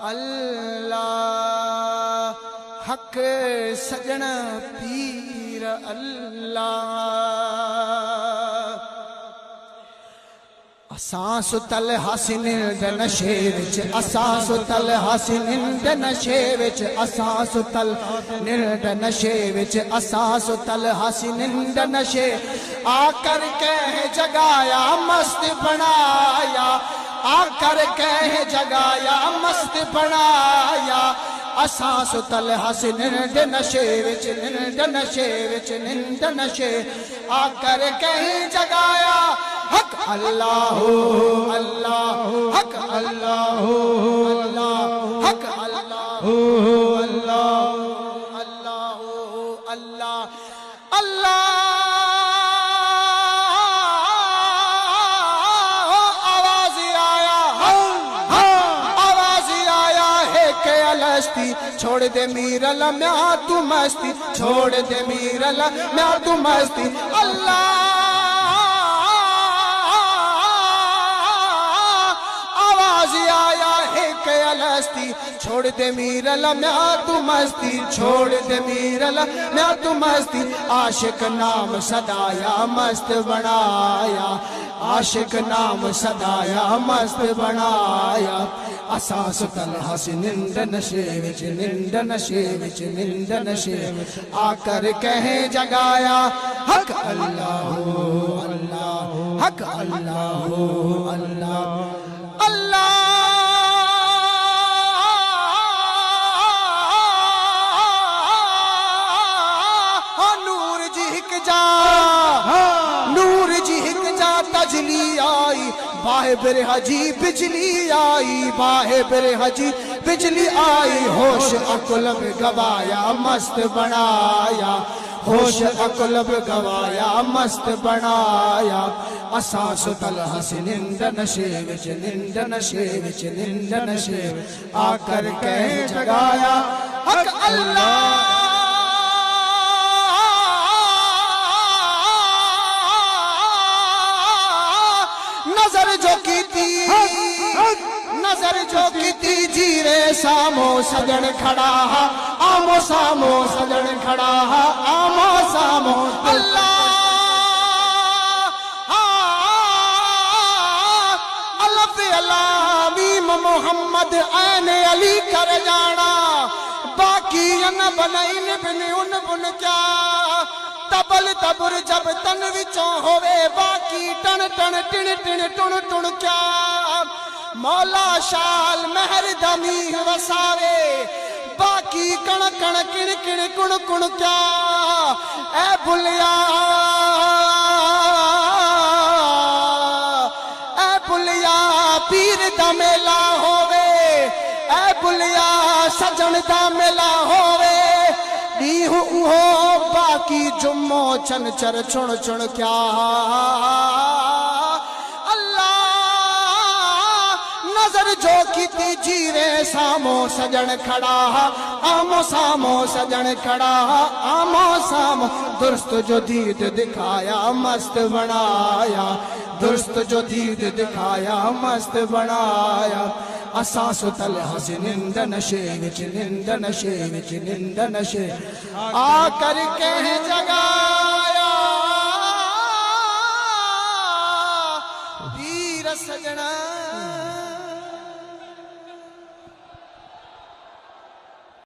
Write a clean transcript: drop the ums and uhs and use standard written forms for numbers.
अल्लाह हक सजन पीर अल्लाह। असां सुतल हासिन नशे विच, असां सुतल हासिन नशे विच, असां सुतल निर्द नशे विच, असां सुतल हासिन नशे। आकर कह जगाया मस्त बनाया, आकर कह जगाया मस्त बनाया। असां सुतल हासिन नशे विच, निर्द नशे विच, निंद नशे। आकर कह जगाया हक अल्लाह अल्लाह, हक अल्लाह अल्लाह, हक अल्लाह अल्लाह अल्लाह अल्लाह अल्लाह। आवाज आया, आवाज आया है के अलस्ती, छोड़ दे मीरल म्या तू मस्ती, छोड़ दे मीरल म्या तू मस्ती। अल्लाह आया है के अलस्ती, छोड़ दे मीरल म्या तू मस्ती, छोड़ दे मीरल म्या तू मस्ती। आशिक नाम सदाया मस्त बनाया, आशिक नाम सदाया मस्त बनाया। असां सुतल हासिन निंद नशे विच, निंद नशे विच, निंद नशे। आकर कह जगाया हक अल्लाह अल्लाह, हक अल्लाह अल्लाह अल्लाह। नूर जी हिक जा, नूर जी हिक जा तजली आई, बाहे बेरे हजी बिजली आई, बाहे बेरे हजी बिजली आई। होश अकुलब गवाया मस्त बनाया, होश अकुलब गवाया मस्त बनाया। असां सुतल हासिन निंद नशे विच, निंद नशे विच, निंद नशे। आकर कह जगाया हक अल्लाह। नजर जो की थी, नजर जो की थी जीरे सामो सजन खड़ा, आमो सामो सजन खड़ा, आमो सामो अल्लाह। मोहम्मद आने अली कर जाना, बाकी न बनैन बिन उन बुन क्या। तबल तबुर जब तन विचों होवे, बाकी टन टन टिन टिन टुन टुन क्या। मौला शाल महर दमी वसावे, बाकी कण कण किण किण कुण कुण क्या। ए बुलिया पीर दा मेला होवे, ए बुलिया सजन दा मेला होवे। दीहु उहो बाकी जुम्मो चन चर चुन चुन क्या। अल्लाह नजर जो की थी जीरे सामो सजन खड़ा, आमो सामो सजन खड़ा, आमो सामो। दुरुस्त जो दीद दिखाया मस्त बनाया, दुरुस्त जो दीद दिखाया मस्त बनाया। असां सुतल हासिन निंद नशे विच, निंद नशे विच, निंद नशे। आकर कह जगाया पीर सजना।